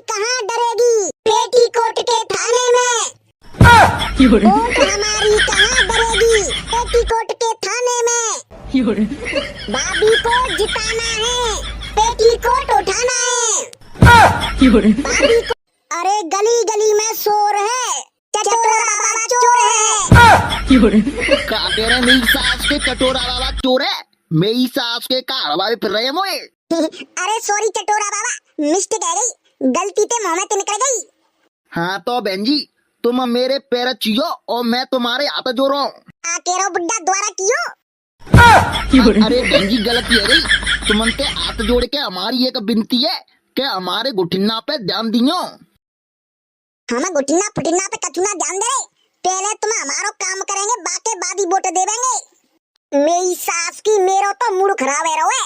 कहाँ डरेगी पेटीकोट के थाने में। वोट हमारी कहाँ डरेगी पेटीकोट के थाने में। भाभी को जिताना है, पेटीकोट उठाना है। भाभी को अरे गली गली में शोर है, चटोरा बाबा चोर है। का कह रहे मेरी सास के चटोरा बाबा चोर है? मेरी सास के कार वाले फिर रहे मोए। अरे सॉरी चटोरा बाबा, मिस्टेक है गई, गलती से मुंह में से निकल गई। हाँ तो बहन जी, तुम मेरे पैर छियो और मैं तुम्हारे हाथ जोड़ो। कह रहा बुड्ढा द्वारा कियो। अरे बहन जी गलती है गई, तुमसे हाथ जोड़ के हमारी एक विनती है कि हमारे घुटना पे ध्यान दियो। हम घुटना फुटना पे कचुना ध्यान दे, पहले तुम हमारो काम करेंगे, बाकी बाद ही वोट देवेंगे। मेरी सास की मेरो तो मूड खराब है रोए,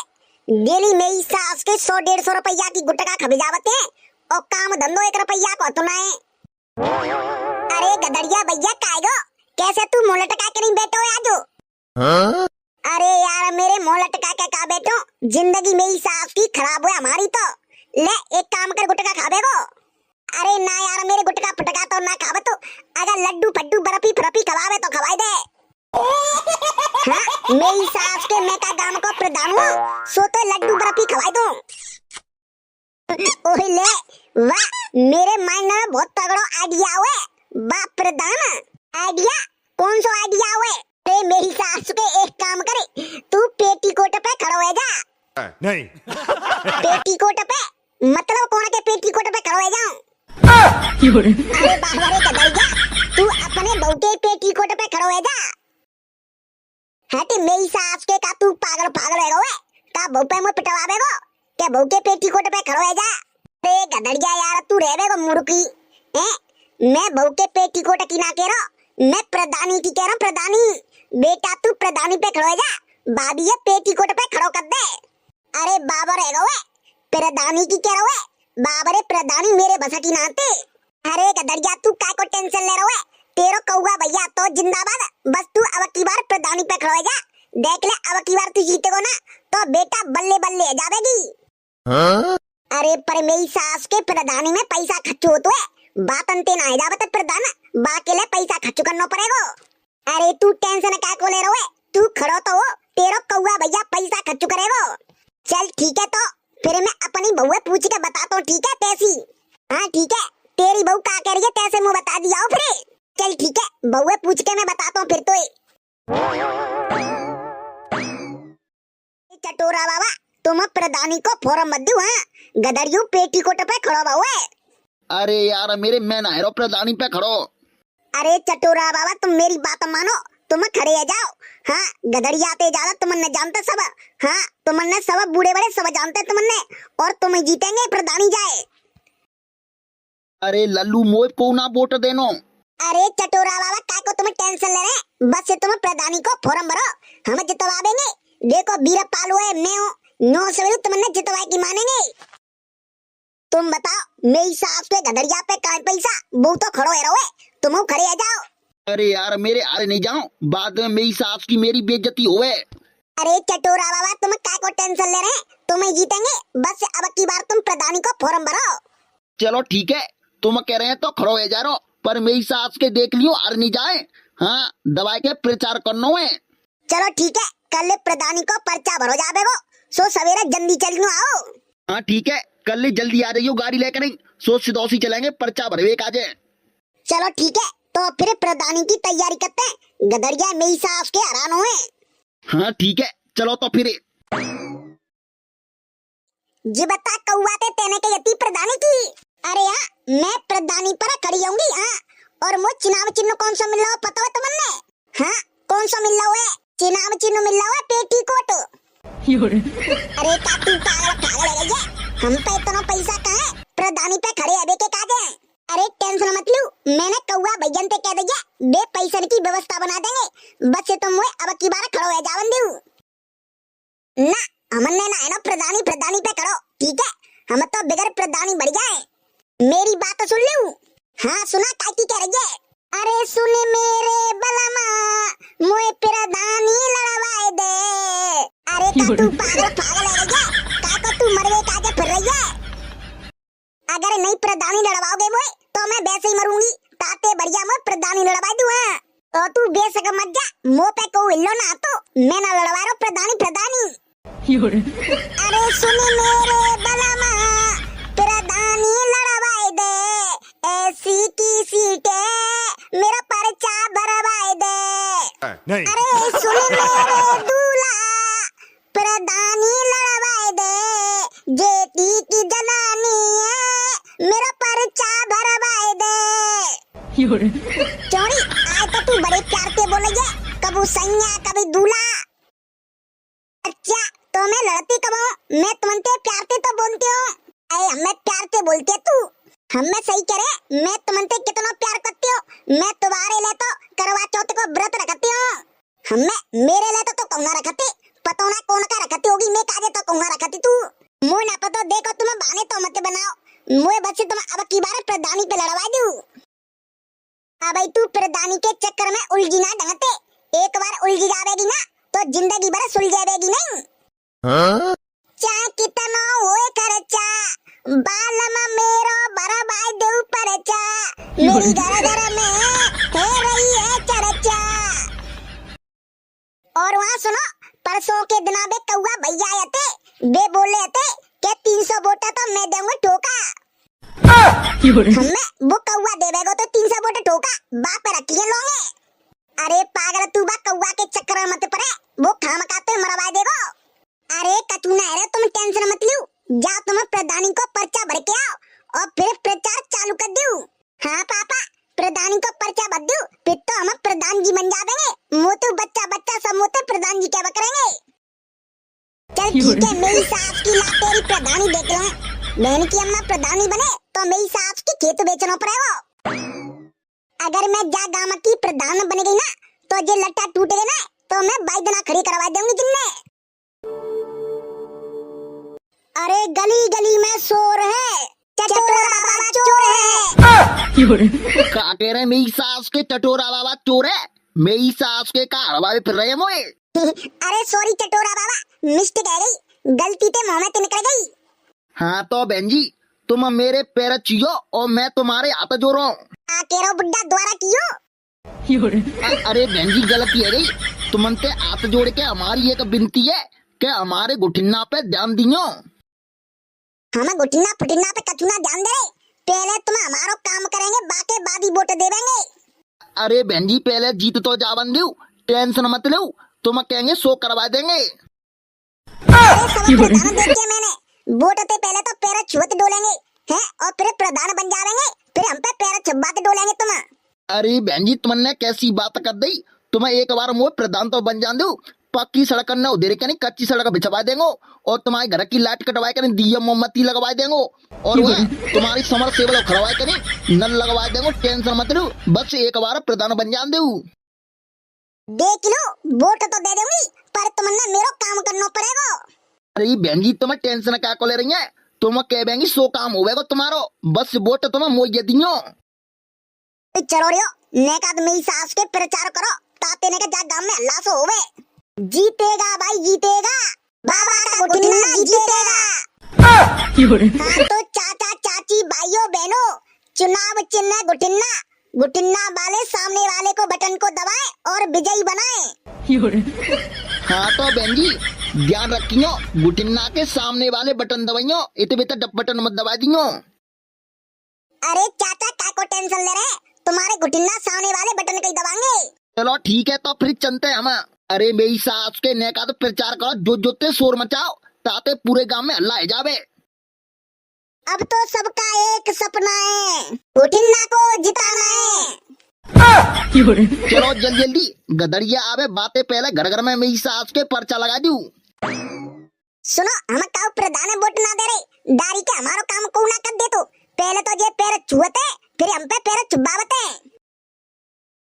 डेली मेरी सास के 100-150 रुपया की गुटका खबी जावत है और काम धंधो 1 रुपया को तो ना है। अरे गदड़िया भैया कायगो, कैसे तू मुंह लटका के नहीं बैठो है आजो। अरे यार मेरे मुंह लटका के का बैठो, जिंदगी मेरी सास की खराब हुई हमारी तो। ले एक काम कर गुटका खाबेगो। अरे ना यार मेरे गुटका फटका तो ना खावे, तो अगर लड्डू फड्डू बर्फी फरफी खवावे तो खवाई दे। हाँ मेरी सास के मैं का गांव को प्रधान हूँ, सो तो लड्डू बर्फी खवाई दूं। ओहे ले वाह, मेरे माइंड में बहुत तगड़ो आइडिया हुए। वाह प्रधान आइडिया, कौन सा आइडिया हुए? ते मेरी सास के एक काम करे, तू पेटीकोट पे खड़ो है जा। नहीं। पेटीकोट पे मतलब कौन के पेटीकोट पे खड़ो है जाऊं? अरे बाबा रे गदड़िया, तू अपने बहू के पेटीकोट पे खड़ो है जा। हट मेरी सास के का तू पागल पागल है रोए, का बहू पे मुंह पिटवावेगो, के बहू के पेटीकोट पे खड़ो है जा। अरे गदड़िया यार तू रहेगो मुर्गी हैं, मैं बहू के पेटीकोट की ना कह रहा, मैं प्रधानी की कह रहा, प्रधानी। बेटा तू प्रधानी पे खड़ो है जा, भाभी ये पेटीकोट पे खड़ो कर दे। अरे बाबा रहेगो वे, प्रधानी की कह रहा है, बाबा रे प्रधानी मेरे बसा की नाते। अरे गदड़िया तू काय को टेंशन ले रहा है, तेरो कौवा भैया तो जिंदाबाद। बस तू अब की बार प्रधानी पे खड़ो है जा, देख ले अब की बार तू जीतेगो ना तो बेटा बल्ले बल्ले जावेगी। अरे पर मेरी सास के प्रधानी में पैसा खर्च होतो है, बात अंते ना जावत प्रधान, बाके ले पैसा खर्च करना पड़ेगो। अरे तू टेंशन काय को ले रहा है, तू खड़ो तो हो, तेरो कौवा भैया पैसा खर्च करेगो। चल ठीक है, तो फिर मैं अपनी बहू पूछ के बताता हूँ, ठीक है तैसी? हाँ ठीक है, तेरी बहू क्या कह रही है तैसे मुँह बता दिया फिर। चल ठीक है, बहू पूछ के मैं बताता हूँ फिर तो। चटोरा बाबा तुम प्रधानी को फॉर्म मत दो, हाँ गदरियो पेटीकोट पे खड़ो बाबू है। अरे यार मेरे मैं ना प्रधानी पे खड़ो। अरे चटोरा बाबा तुम मेरी बात मानो, तुम खड़े है जाओ। हाँ गदड़िया आते ज्यादा तुमने जानते सब, हाँ तुमने सब बूढ़े बड़े सब जानते तुमने, और तुम जीतेंगे प्रधानी जाए। अरे लल्लू मोए को ना वोट देनो। अरे चटोरा बाबा काय को तुम टेंशन ले रहे, बस से तुम प्रधानी को फॉर्म भरो, हम जितवा देंगे। देखो बीरपाल है मैं हूँ, 9 सवेरे तुमने जितवाए की मानेंगे। तुम बताओ मेरी सास पे गदड़िया पे काय पैसा, वो तो खड़ो है रहो, तुम खड़े है जाओ। अरे यार मेरे हारे नहीं जाओ, बाद में मेरी सास की मेरी बेइज्जती होवे। अरे चटोरा बाबा तुम काय को टेंशन ले रहे, तुम जीतेंगे, बस अब की बार तुम प्रधानी को फॉर्म भरो। चलो ठीक है, तुम कह रहे हैं तो खड़ो है जा रहा, पर मेरी सास के देख लियो हार नहीं जाए। हाँ दवाई के प्रचार करना है। चलो ठीक है, कल प्रधानी को पर्चा भरो जाबेगो, सो सवेरे जल्दी चलियो आओ। हाँ ठीक है, कल जल्दी आ रही हो गाड़ी लेकर, नहीं सोच सिदौसी चलेंगे, पर्चा भरवे काजे। चलो ठीक है, तो फिर प्रधानी की तैयारी करते हैं, गदड़िया मेरी सास के हैरान हुए। हाँ ठीक है, चलो तो फिर। जी बता कौआ ते तेने के यति प्रधानी की। अरे हाँ मैं प्रधानी पर खड़ी होंगी, हाँ और मुझ चुनाव चिन्ह कौन सा मिल रहा हो पता है तुमने? हाँ कौन सा मिल रहा है? चुनाव चिन्ह मिल रहा है पेटीकोट। अरे का तू पागल है क्या, हम पे इतना पैसा कहाँ है, प्रधानी पे खड़े है के काजे। अरे टेंशन मत लो, मैंने कौआ भैया से कह दिया बे पैसे की व्यवस्था बना देंगे, बस से तुम अब की बार खड़ो है जावन दू ना, हमने ना है ना प्रधानी पे खड़ो, ठीक है हम तो बिगर प्रधानी बढ़ जाए। मेरी बात सुन लो। हाँ सुना काकी कह रही है। अरे सुन मेरे बलमा मोए प्रधानी लड़वाए दे। अरे का तू पागल है क्या, का को तू मरवे काजे फिर रही है? अगर नहीं प्रधानी लड़वाओगे वो तो मैं वैसे ही मरूंगी। ताते बढ़िया मैं प्रधानी लड़वा दूँ। तो तू बेशक मत जा, मुँह पे को हिलो ना तो मैं ना लड़वा रहा प्रधानी। अरे सुन मेरे बलमा, प्रधानी लड़वाए दे, ऐसी की सीटे मेरा पर्चा भरवाए दे। नहीं। अरे सुन मेरे दूल्हा, प्रधानी लड़वाए दे, जेठी की जनानी है मेरा पर्चा भरवाए दे। चोरी आज तो तू बड़े प्यार के बोलेगे, कबू सैया कभी दूल्हा। अच्छा तो मैं लड़ती कब हूँ? मैं तुमसे प्यार से तो बोलती हूँ। अरे हमें प्यार से बोलती है तू, हमें सही करे। मैं तुमसे कितना प्यार करती हूँ। मैं तुम्हारे लिए तो करवा चौथ को व्रत रखती हूँ। हमें मेरे लिए तो कौन रखती, पता ना कौन का रखती होगी। मैं काजे तो कौन रखती तू मुझे ना पता। देखो तुम बहाने तो मत बनाओ, मुझे बच्चे तुम अब की बार प्रधानी पे लड़वा दू। अब तू प्रधानी के चक्कर में उलझी ना ढंगते। एक बार उलझी जावेगी ना तो जिंदगी भर सुलझेगी नहीं। चाहे कितना होए खर्चा, बालमा मेरो बराबर दे परचा, मेरी घर घर में है रही है चर्चा। और वहाँ सुनो, परसों के दिना बे कौआ भैया आए थे, बे बोले थे कि 300 वोटा तो मैं दूंगा ठोका। हमें वो कौआ देवेगो तो 300 वोट ठोका बाप रखिए लोगे। अरे पागल तू बा कौआ के चक्कर में मत पड़े, वो खाम खाते मरवा देगो। अरे कचूना है रे, तुम टेंशन मत लियो, जा तुम प्रधानी को पर्चा भर के आओ और फिर प्रचार चालू कर दो। हाँ पापा, प्रधानी को पर्चा भर दो, फिर तो हम प्रधान जी बन जाएंगे। मोतू बच्चा बच्चा सब मोते प्रधान जी क्या करेंगे। चल ठीक है, मेरी सास की लात तेरी प्रधानी देख लो। बहन की अम्मा प्रधानी बने तो मेरी सास की खेत बेचना पड़ेगा। अगर मैं जा गांव की प्रधान बन गई ना तो जे लट्टा टूट गए ना तो मैं बाइदना खड़ी करवा दूंगी जिन्ने। अरे गली गली में शोर है, चटोरा बाबा चोर है। का कह रहे मेरी सास के चटोरा बाबा चोर है? मेरी सास के कार वाले फिर रहे मोए। अरे सॉरी चटोरा बाबा, मिस्टेक है गई, गलती से मुंह में तो निकल गई। हाँ तो बहन जी, तुम मेरे पैर छियो और मैं तुम्हारे हाथ जोड़ो। केरो बुड्ढा द्वारा कियो। अरे बहन जी गलती है गई, तुमसे हाथ जोड़ के हमारी एक विनती है कि हमारे घुटना पे ध्यान दियो। हम घुटना फुटना पे कचुना ध्यान दे, पहले तुम हमारो काम करेंगे, बाकी बाद ही वोट देवेंगे। अरे बहन जी पहले जीत तो जावन दो, टेंशन मत लो, तुम कहेंगे सो करवा देंगे। अरे सब प्रधान देख के मैंने वोट ते पहले तो पैर छुअत डोलेंगे हैं और फिर प्रधान बन जाएंगे, फिर हम पे पैर छुबात डोलेंगे तुम। अरे बहन जी तुमने कैसी बात कर दी, तुम्हें एक बार मुझे प्रधान तो बन जान दो, पक्की सड़क न उधर के नहीं कच्ची सड़क बिछवा देंगे और तुम्हारे घर की लाइट कटवाए के नहीं दिया मोमबत्ती लगवा देंगे और वह तुम्हारी समर सेवल खड़वाए के नहीं नल लगवा देंगे। टेंशन मत लो, बस एक बार प्रधान बन जान दो। देख लो वोट तो दे दूंगी पर तुमने मेरो काम करना पड़ेगा। अरे बहन जी तुम्हें टेंशन क्या को ले रही है, तुम कह बेंगी सो काम होगा तुम्हारो, बस वोट तुम्हें मोई दियो। चलो रियो नेका मेरी सास के प्रचार करो ताते ने का जा गांव में हल्ला सो होवे। जीतेगा भाई जीतेगा, बाबा का घुटना जीतेगा। हाँ तो चाचा चाची भाइयों बहनों, चुनाव चिन्ह घुटना, घुटना वाले सामने वाले को बटन को दबाएं और विजयी बनाएं। हाँ तो बहन जी ध्यान रखियो, घुटना के सामने वाले बटन दबाइयो, इतने तो बटन मत दबा दियो। अरे चाचा काय को टेंशन ले रहे, तुम्हारे घुटना सामने वाले बटन को ही दबाएंगे। चलो ठीक है तो फिर चलते हैं हम। अरे मेरी सास के ने का तो प्रचार करो, जो जोते शोर मचाओ ताते पूरे गांव में हल्ला है जावे। अब तो सबका एक सपना है, घुटना को जिताना है। चलो जल्दी जल्दी गदरिया आवे, बातें पहले घर घर में मेरी सास के पर्चा लगा दूं। सुनो हम काउ प्रधान वोट ना दे रहे, दारी के हमारो काम को ना कर दे तो पहले तो जे पैर छुअते फिर हम पे पैर चुबावते।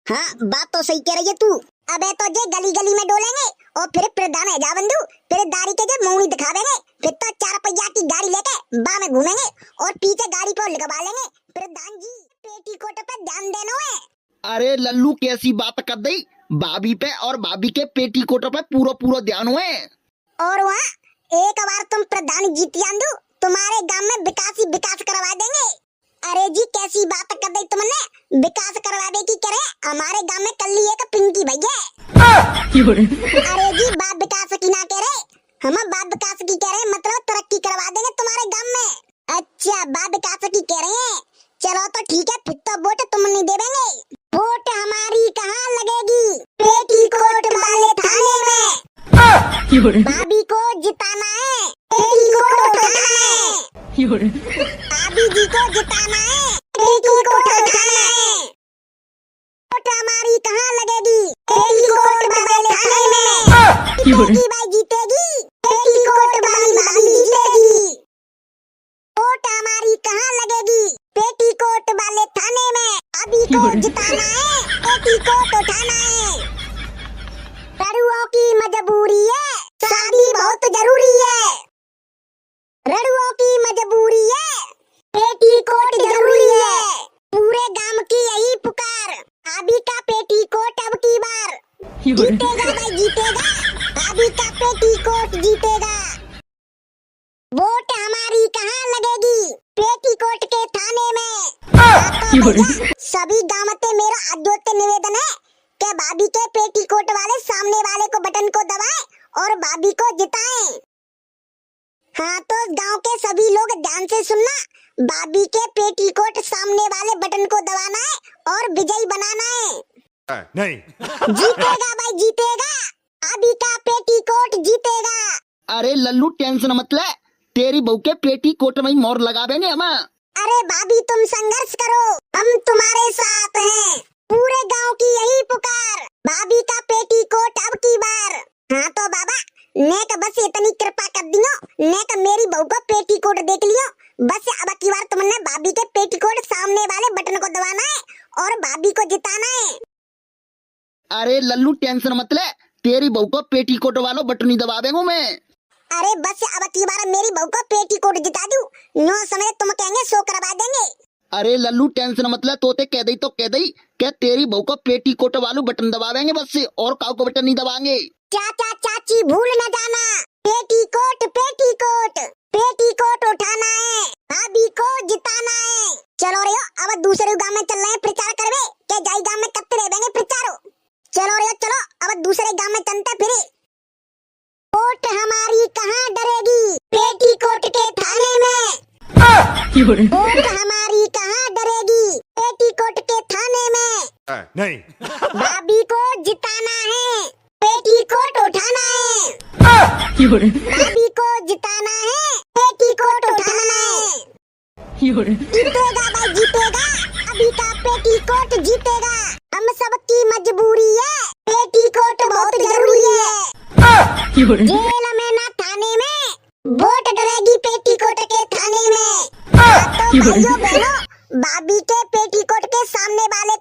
हाँ बात तो सही कह रही है तू। अबे तो जे गली गली में डोलेंगे और फिर प्रधान है जा बंधु, फिर दारी के जे मौनी दिखावेंगे, फिर तो 4 पहिया की गाड़ी लेके बा में घूमेंगे और पीछे गाड़ी पर लगवा लेंगे प्रधान जी पेटीकोट पे ध्यान देना है। अरे लल्लू कैसी बात कर दी, भाभी पे और भाभी के पेटीकोट पे पूरा पूरा ध्यान हुए। और वहाँ एक बार तुम प्रधान जीत जान दो, तुम्हारे गांव में विकास ही विकास करवा देंगे। अरे जी कैसी बात कर दी तुमने, विकास करवा दे की करे, हमारे गांव में कल ही एक पिंकी भैया। अरे जी बाप विकास की ना कह रहे, हम बाप विकास की कह रहे, मतलब तरक्की करवा देंगे तुम्हारे गांव में। अच्छा बाप विकास की कह रहे हैं, चलो तो ठीक है, फिर तो वोट तुम नहीं देंगे। वोट हमारी कहाँ लगेगी, पेटीकोट वाले थाने में। भाभी को जिताना है, पेटीकोट उठाना है। भाभी जी को जिताना है, पेटीकोट उठाना है। वोट हमारी कहाँ लगेगी, पेटीकोट वाले थाने में। जीतेगी भाई जीतेगी, पेटीकोट वाली भाभी जीतेगी। वोट हमारी कहाँ लगेगी, पेटीकोट वाले थाने में। भाभी को जिताना है, पेटीकोट उठाना है। रड़ुओं की मजबूरी है, शादी बहुत जरूरी है। रड़ुओं की मजबूरी है, पेटीकोट जरूरी है। पूरे गांव की यही पुकार, भाभी का पेटीकोट अब की बार जीतेगा भाई जीतेगा, भाभी का पेटीकोट जीतेगा। वोट हमारी कहाँ लगेगी, पेटीकोट के थाने में। सभी गांव में मेरा अद्योत्य निवेदन है कि भाभी के पेटीकोट वाले सामने वाले को बटन को दबाएं और भाभी को जिताएं। हाँ तो गांव के सभी लोग ध्यान से सुनना, भाभी के पेटीकोट सामने वाले बटन को दबाना है और विजयी बनाना है। नहीं जीतेगा भाई जीतेगा, भाभी का पेटीकोट जीतेगा। अरे लल्लू टेंशन मत ले, तेरी बहू के पेटीकोट में ही मोहर लगा देंगे हम। अरे भाभी तुम संघर्ष करो, हम तुम्हारे साथ हैं। पूरे गांव की यही पुकार, भाभी का पेटीकोट अब की बार। हाँ तो बाबा नेक बस इतनी कृपा कर दियो, नेक मेरी बहू को पेटीकोट देख लियो। बस अब की बार तुमने भाभी के पेटीकोट सामने वाले बटन को दबाना है और भाभी को जिताना है। अरे लल्लू टेंशन मत ले, तेरी बहू को पेटीकोट वालों बटन ही दबा देंगे मैं। अरे बस अब की बार मेरी बहू को पेटीकोट जिता दूं, नो समय तुम कहेंगे सो करवा देंगे। अरे लल्लू टेंशन मत ले, तोते कह दई तो कह दई क्या तेरी बहू को पेटीकोट वालों बटन दबावेंगे बस से, और काऊ को बटन नहीं दबाएंगे। चाचा चाची भूल न जाना, पेटीकोट पेटीकोट पेटीकोट उठाना है, भाभी को जिताना है। चलो रे अब दूसरे गांव में चल रहे हैं प्रचार करवे के जाई गांव में कब रह देंगे प्रचारो। चलो रे चलो अब दूसरे गांव में चलते फिरे। वोट हमारी कहाँ डरेगी, पेटीकोट के थाने में। वोट हमारी कहाँ डरेगी, पेटीकोट के थाने में। नहीं भाभी को जिताना है, पेटीकोट उठाना है। भाभी को जिताना है, पेटीकोट उठाना है। जीतेगा भाई जीतेगा, अभी का पेटीकोट जीतेगा। हम सबकी मजबूरी है, पेटीकोट बहुत जरूरी है। जेल में ना थाने में, वोट डरेगी पेटीकोट के थाने में। तो भाइयों बहनों, भाभी के पेटीकोट के सामने वाले